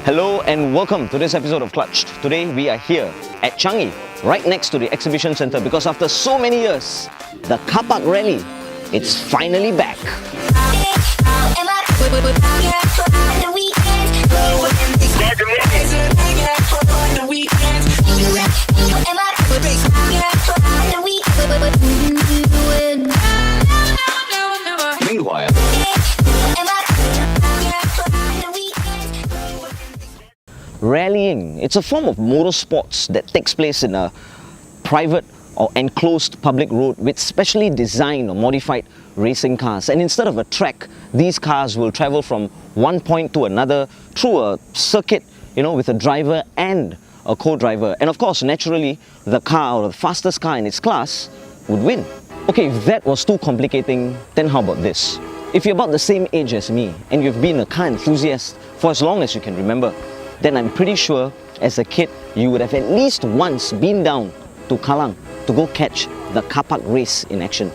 Hello and welcome to this episode of Clutched. Today we are here at Changi, right next to the exhibition centre, because after so many years, the car park rally, it's finally back. Meanwhile, rallying, it's a form of motorsports that takes place in a private or enclosed public road with specially designed or modified racing cars. And instead of a track, these cars will travel from one point to another through a circuit, with a driver and a co-driver. And of course, naturally, the car or the fastest car in its class would win. Okay, if that was too complicating, then how about this? If you're about the same age as me and you've been a car enthusiast for as long as you can remember, then I'm pretty sure as a kid you would have at least once been down to Kallang to go catch the car park race in action.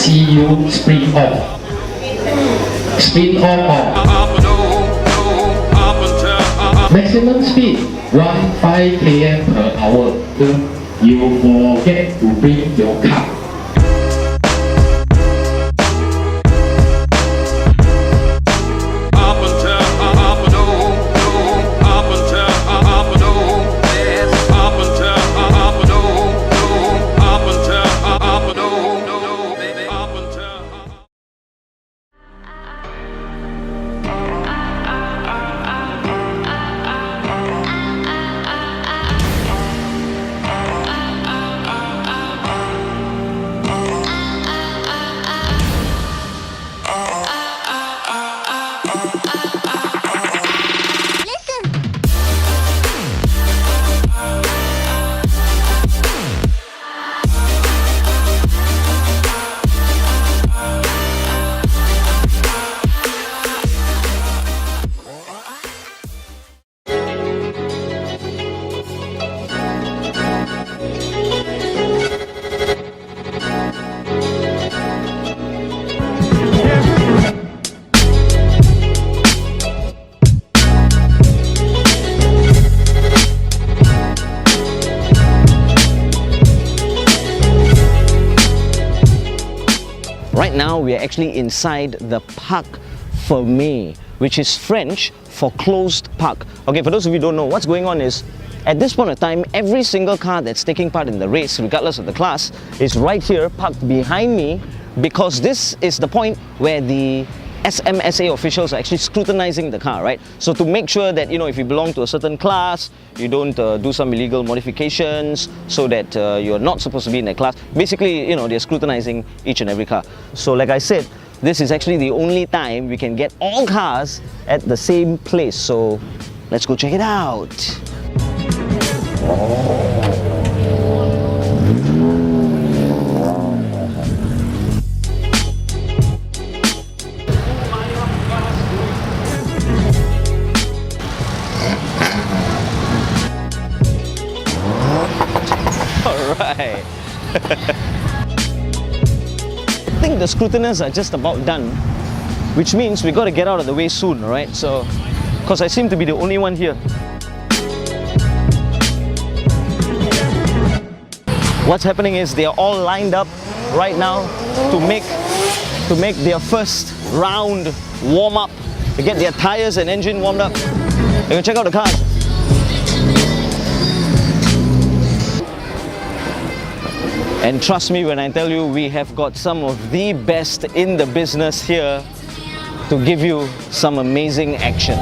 You spin off. Spin off. Maximum speed 15 km per hour. You forget to bring your car. Right now we are actually inside the Parc Fermé, which is French for closed park. Okay, for those of you who don't know, what's going on is, at this point of time, every single car that's taking part in the race, regardless of the class, is right here parked behind me, because this is the point where the SMSA officials are actually scrutinizing the car, right? So to make sure that, if you belong to a certain class, you don't do some illegal modifications, so that you're not supposed to be in that class. Basically, they're scrutinizing each and every car. So like I said, this is actually the only time we can get all cars at the same place. So let's go check it out. Alright. I think the scrutiners are just about done, which means we got to get out of the way soon, alright? So, because I seem to be the only one here. What's happening is they are all lined up right now to make their first round warm up, to get their tires and engine warmed up. They're gonna check out the cars. And trust me when I tell you, we have got some of the best in the business here to give you some amazing action.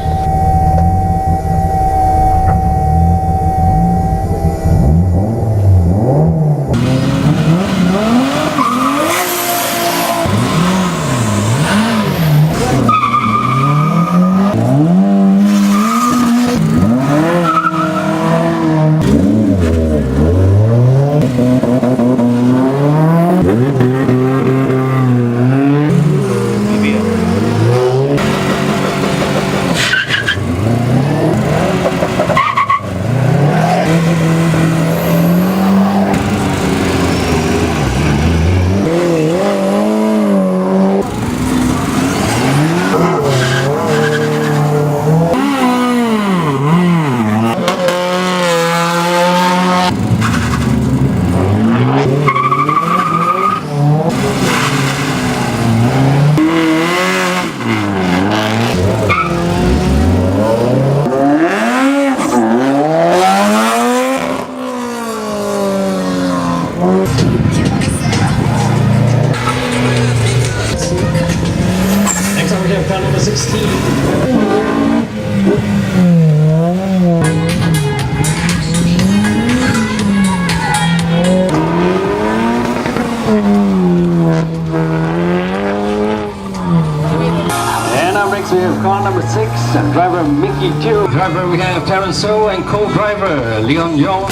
driver Mickey Jill. Driver we have Terence So and co-driver Leon Yong.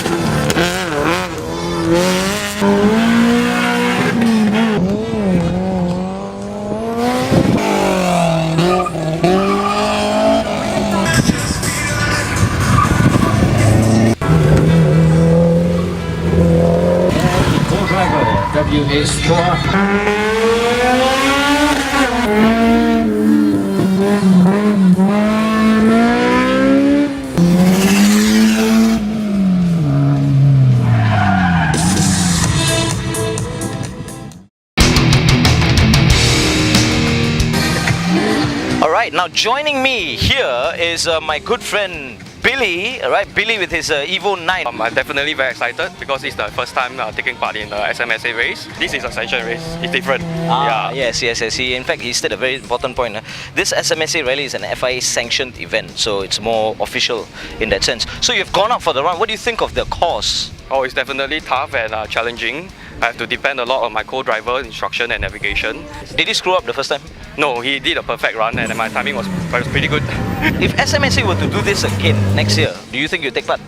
W.A. Chua. Alright, now joining me here is my good friend Billy, right? Billy with his Evo 9. I'm definitely very excited because it's the first time taking part in the SMSA race. This is a sanctioned race, it's different. Yes. In fact, he said a very important point. This SMSA rally is an FIA sanctioned event, so it's more official in that sense. So you've gone out for the run. What do you think of the course? Oh, it's definitely tough and challenging. I have to depend a lot on my co-driver instruction and navigation. Did he screw up the first time? No, he did a perfect run and my timing was pretty good. If SMSA were to do this again next year, do you think you'll take part?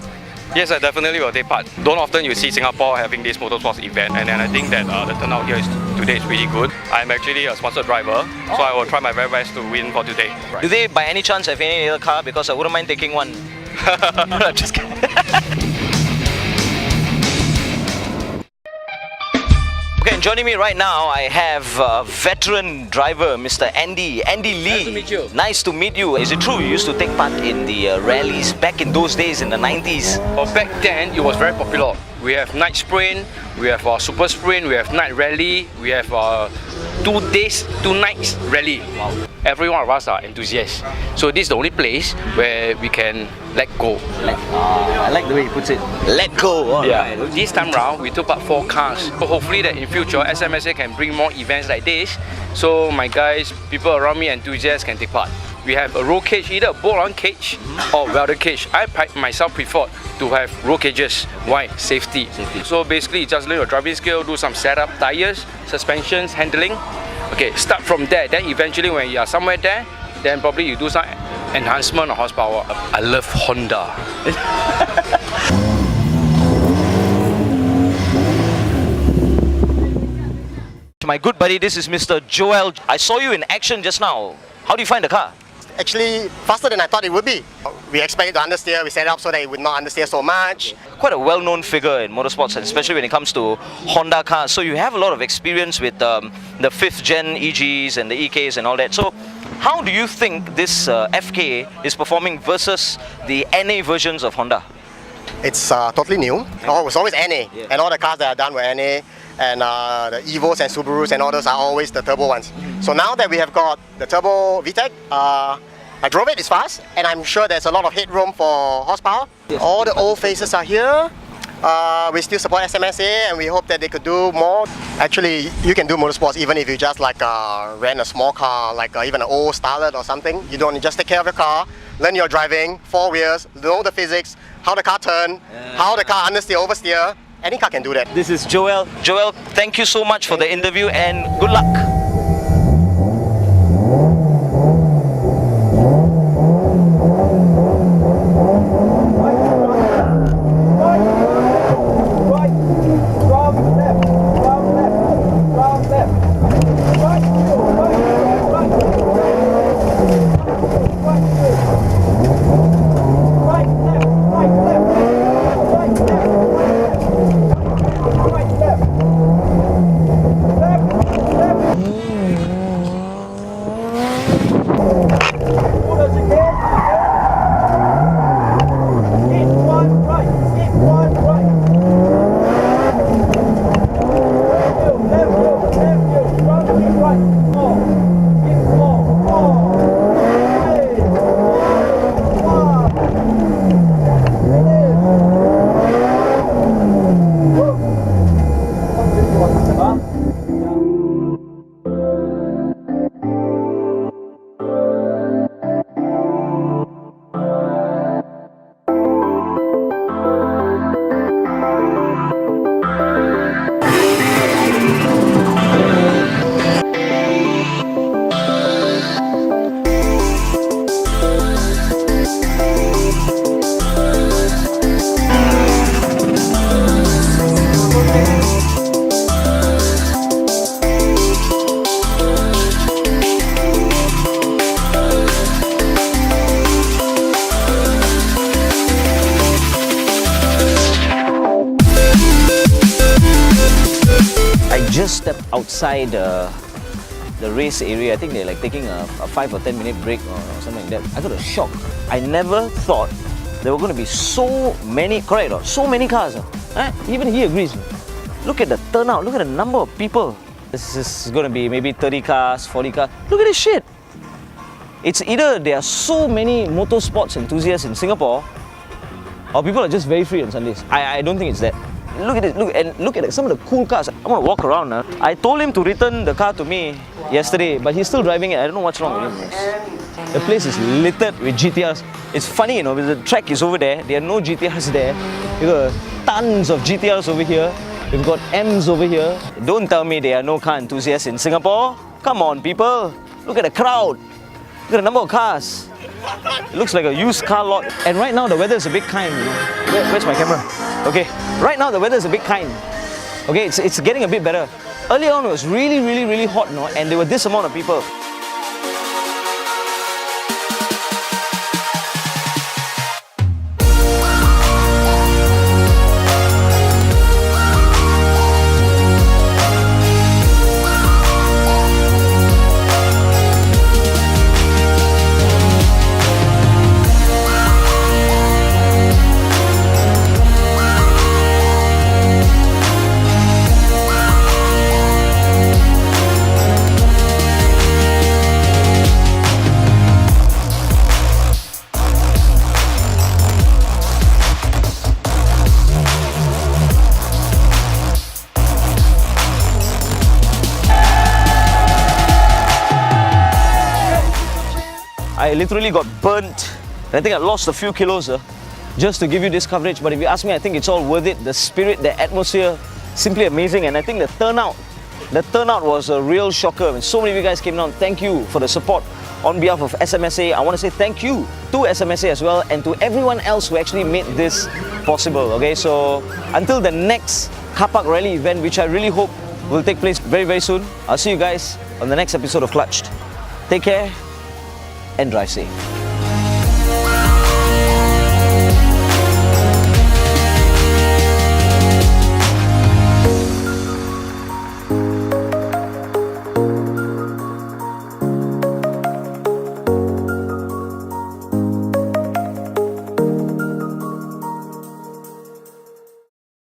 Yes, I definitely will take part. Don't often you see Singapore having this motorsports event, and I think that the turnout here today is really good. I'm actually a sponsored driver, so I will try my very best to win for today. Right. Do they by any chance have any other car? Because I wouldn't mind taking one. Just kidding. Okay, and joining me right now, I have veteran driver, Mr. Andy Lee. Nice to meet you. Nice to meet you. Is it true you used to take part in the rallies back in those days in the 90s? Well, back then it was very popular. We have night sprint, we have super sprint, we have night rally, we have 2 days, 2 nights rally. Wow. Every one of us are enthusiasts. So this is the only place where we can let go. I like the way he puts it. Let go. Right. This time round, we took up 4 cars. So hopefully that in future, SMSA can bring more events like this. So my guys, people around me, enthusiasts can take part. We have a roll cage, either a bolt-on cage or welded cage. I myself prefer to have roll cages. Why? Safety. So basically, just learn your driving skill, do some setup, tires, suspensions, handling. Okay, start from there. Then eventually, when you are somewhere there, then probably you do some enhancement of horsepower. I love Honda. My good buddy, this is Mr. Joel. I saw you in action just now. How do you find the car? Actually faster than I thought it would be. We expect it to understeer, we set it up so that it would not understeer so much. Quite a well-known figure in motorsports, and especially when it comes to Honda cars. So you have a lot of experience with the 5th gen EGs and the EKs and all that. So how do you think this FK is performing versus the NA versions of Honda? It's totally new. Oh, it was always NA, and all the cars that are done were NA. And the Evos and Subarus and all those are always the turbo ones. So now that we have got the turbo VTEC, I drove it, it's fast, and I'm sure there's a lot of headroom for horsepower. Yes. All the old faces are here. We still support SMSA and we hope that they could do more. Actually, you can do motorsports even if you just like rent a small car, like even an old Starlet or something. You don't just take care of your car, learn your driving, 4 wheels, know the physics, how the car turn, how the car understeer, oversteer. Any car can do that. This is Joel. Joel, thank you so much for the interview and good luck. just stepped outside the race area. I think they're like taking a 5 or 10 minute break or something like that. I got a shock. I never thought there were going to be so many, correct or not? So many cars. Even he agrees. Look at the turnout, look at the number of people. This is going to be maybe 30 cars, 40 cars. Look at this shit. It's either there are so many motorsports enthusiasts in Singapore, or people are just very free on Sundays. I don't think it's that. Look at it, look at it. Some of the cool cars. I'm gonna walk around now. I told him to return the car to me yesterday, but he's still driving it. I don't know what's wrong with him. The place is littered with GTRs. It's funny, you know, the track is over there. There are no GTRs there. You got tons of GTRs over here. We've got M's over here. Don't tell me there are no car enthusiasts in Singapore. Come on, people. Look at the crowd. Look at the number of cars. It looks like a used car lot. And right now the weather is a bit kind. Where's my camera? Okay. Right now the weather is a bit kind. Okay, it's getting a bit better. Earlier on it was really hot, no? And there were this amount of people. I literally got burnt. I think I lost a few kilos just to give you this coverage. But if you ask me, I think it's all worth it. The spirit, the atmosphere, simply amazing. And I think the turnout was a real shocker. And so many of you guys came down. Thank you for the support on behalf of SMSA. I want to say thank you to SMSA as well, and to everyone else who actually made this possible. Okay, so until the next car park rally event, which I really hope will take place very soon, I'll see you guys on the next episode of Clutched. Take care and drive safe.